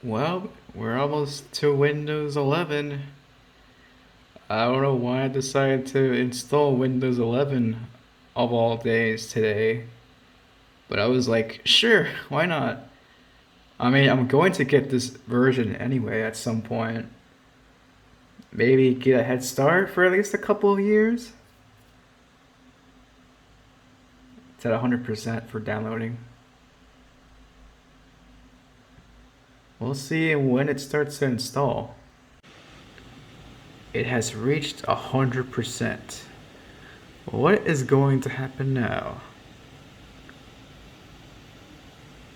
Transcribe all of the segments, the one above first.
Well, we're almost to Windows 11. I don't know why I decided to install Windows 11 of all days today, but I was like, sure, why not? I mean, I'm going to get this version anyway at some point. Maybe get a head start for at least a couple of years. It's at 100% for downloading. We'll see when it starts to install. It has reached 100%. What is going to happen now?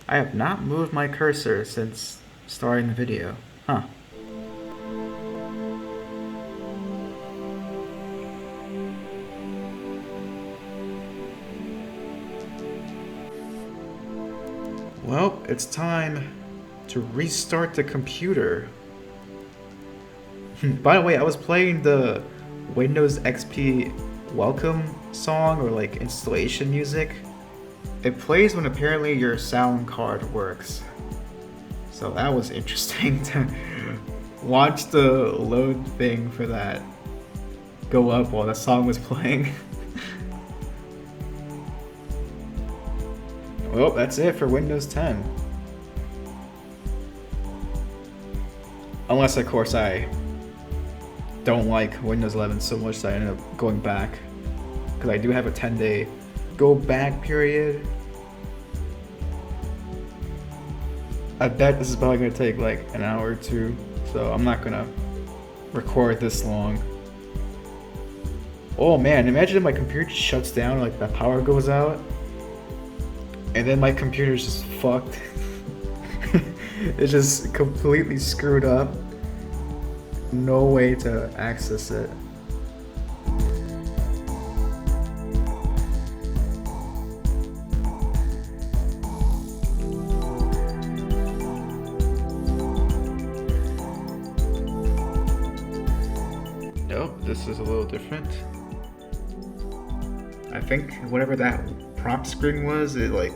I have not moved my cursor since starting the video. Huh. Well, it's time to restart the computer. By the way, I was playing the Windows XP welcome song or like installation music. It plays when apparently your sound card works. So that was interesting to watch the load thing for that go up while the song was playing. Well, that's it for Windows 10. Unless, of course, I don't like Windows 11 so much that I end up going back. Because I do have a 10-day go back period. I bet this is probably going to take like an hour or two, so I'm not going to record this long. Oh man, imagine if my computer just shuts down, like the power goes out, and then my computer's just fucked. It's just completely screwed up. No way to access it. Nope, this is a little different. I think whatever that prompt screen was, it like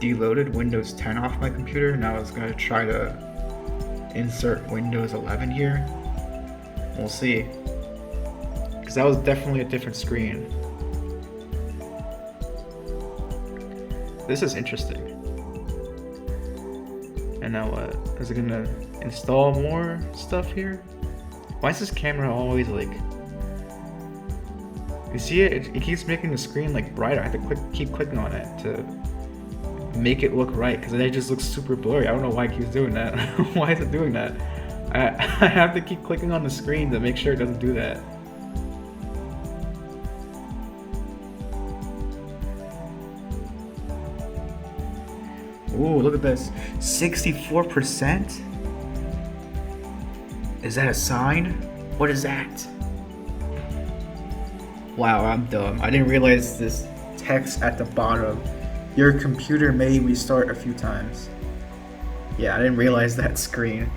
deloaded Windows 10 off my computer. Now I was gonna try to insert Windows 11 here. We'll see. Because that was definitely a different screen. This is interesting. And now what? Is it gonna install more stuff here? Why is this camera always like... You see it? It keeps making the screen like brighter. I have to keep clicking on it to make it look right, because then it just looks super blurry. I don't know why it keeps doing that. Why is it doing that? I have to keep clicking on the screen to make sure it doesn't do that. Ooh, look at this. 64%? Is that a sign? What is that? Wow, I'm dumb. I didn't realize this text at the bottom. Your computer may restart a few times. Yeah, I didn't realize that screen.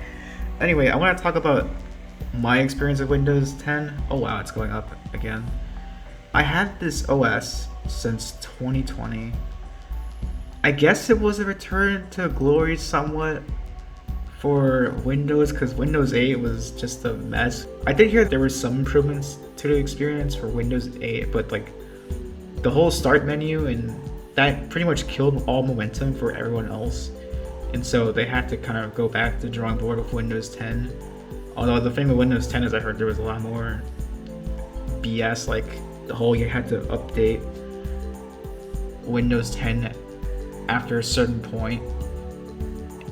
Anyway, I want to talk about my experience with Windows 10. Oh wow, it's going up again. I had this OS since 2020. I guess it was a return to glory somewhat for Windows, because Windows 8 was just a mess. I did hear there were some improvements to the experience for Windows 8, but like the whole start menu and that pretty much killed all momentum for everyone else. And so they had to kind of go back to the drawing board with Windows 10. Although the thing with Windows 10 is I heard there was a lot more BS, like the whole you had to update Windows 10 after a certain point.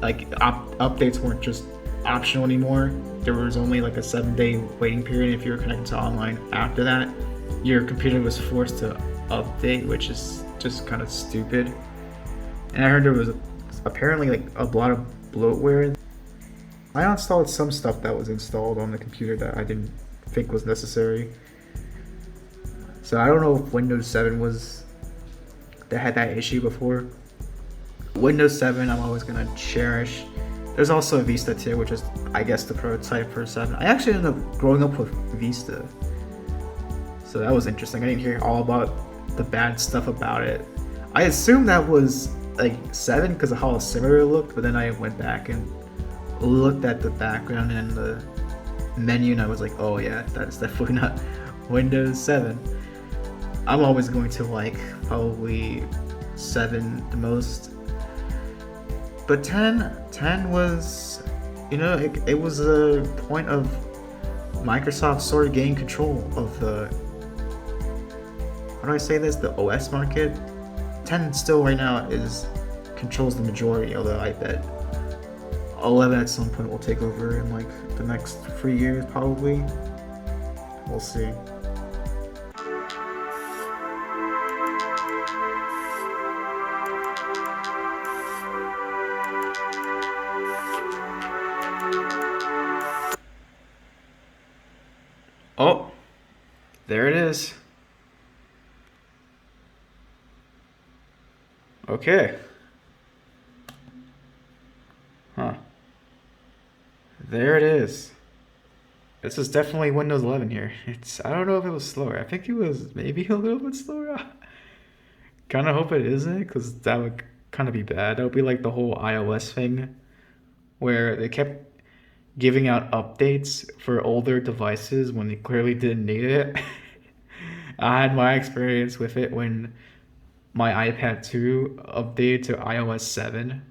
Like updates weren't just optional anymore. There was only like a 7-day waiting period. If you were connected to online after that, your computer was forced to update, which is just kind of stupid. And I heard there was apparently like a lot of bloatware. I installed some stuff that was installed on the computer that I didn't think was necessary. So I don't know if Windows 7 that had that issue before. Windows 7 I'm always gonna cherish. There's also Vista too, which is I guess the prototype for 7. I actually ended up growing up with Vista, so that was interesting. I didn't hear all about the bad stuff about it. I assume that was like 7 because of how similar it looked, but then I went back and looked at the background and the menu, and I was like, oh yeah, that's definitely not Windows 7. I'm always going to like probably 7 the most, but 10 was, it was a point of Microsoft sort of gaining control of the, how do I say this, the OS market. 10 still right now controls the majority, although I bet 11 at some point will take over in like the next 3 years probably. We'll see. Oh, there it is. Okay. Huh. There it is. This is definitely Windows 11 here. I don't know if it was slower. I think it was maybe a little bit slower. Kind of hope it isn't, because that would kind of be bad. That would be like the whole iOS thing, where they kept giving out updates for older devices when they clearly didn't need it. I had my experience with it when my iPad 2 updated to iOS 7.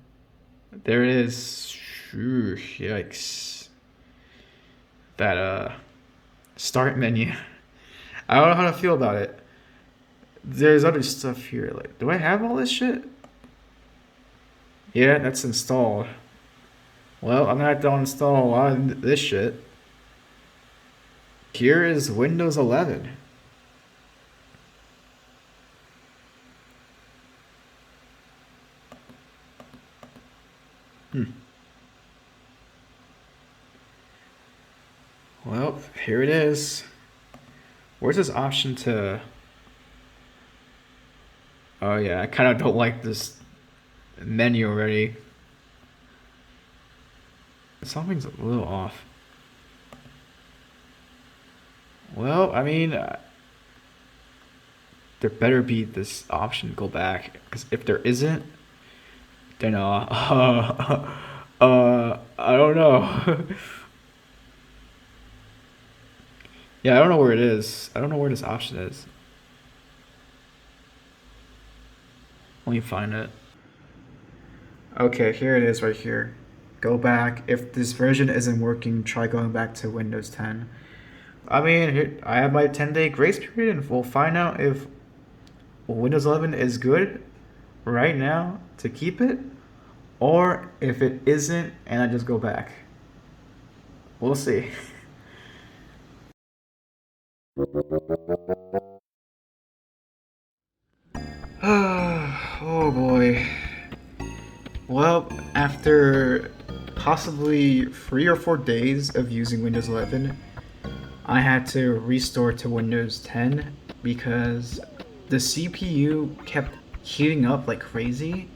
There it is. Ooh, yikes. That start menu. I don't know how to feel about it. There's other stuff here. Like, do I have all this shit? Yeah, that's installed. Well, I'm gonna have to uninstall a lot of this shit. Here is Windows 11. Well, here it is. Where's this option to... Oh yeah, I kind of don't like this menu already. Something's a little off. Well, I mean, there better be this option to go back, because if there isn't, then I don't know. Yeah, I don't know where it is. I don't know where this option is. Let me find it. Okay, here it is right here. Go back. If this version isn't working, try going back to Windows 10. I mean, here, I have my 10-day grace period, and we'll find out if Windows 11 is good right now to keep it, or if it isn't and I just go back. We'll see. Oh boy. Well, after possibly 3 or 4 days of using Windows 11, I had to restore to Windows 10 because the CPU kept heating up like crazy,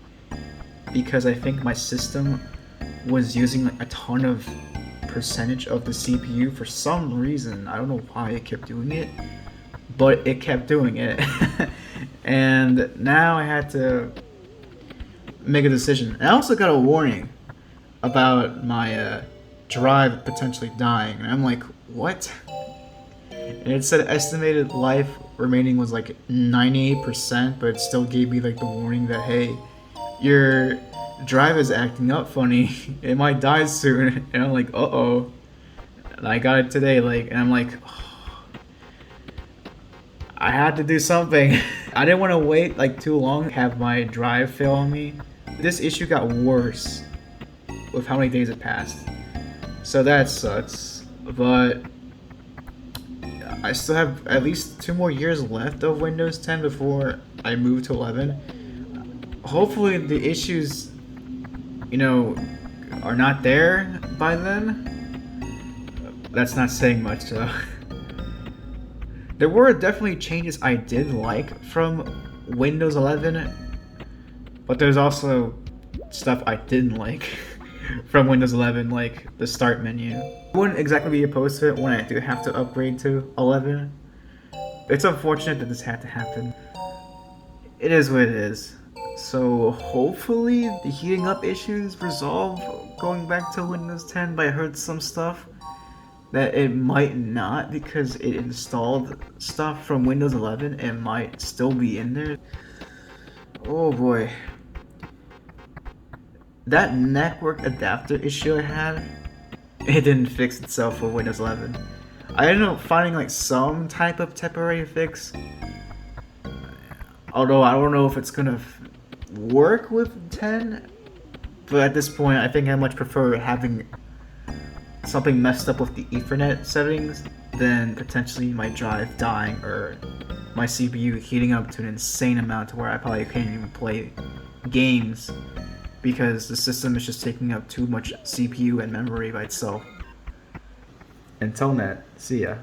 because I think my system was using like a ton of percentage of the CPU for some reason. I don't know why it kept doing it, but it kept doing it. And now I had to make a decision. And I also got a warning about my drive potentially dying, and I'm like, what? And it said estimated life remaining was like 98%, but it still gave me like the warning that, hey, your drive is acting up funny. It might die soon. And I'm like, uh-oh. And I got it today, like, and I'm like, oh, I had to do something. I didn't want to wait like too long, have my drive fail on me. This issue got worse with how many days it passed. So that sucks. But I still have at least 2 more years left of Windows 10 before I move to 11. Hopefully the issues, are not there by then. That's not saying much, though. There were definitely changes I did like from Windows 11, but there's also stuff I didn't like from Windows 11, like the start menu. I wouldn't exactly be opposed to it when I do have to upgrade to 11. It's unfortunate that this had to happen. It is what it is. So hopefully the heating up issues resolve going back to Windows 10, but I heard some stuff that it might not because it installed stuff from Windows 11 and might still be in there. Oh boy. That network adapter issue I had, it didn't fix itself for Windows 11. I ended up finding like some type of temporary fix, although I don't know if it's gonna work with 10. But at this point, I think I much prefer having something messed up with the Ethernet settings than potentially my drive dying or my CPU heating up to an insane amount to where I probably can't even play games because the system is just taking up too much CPU and memory by itself. Until net, see ya.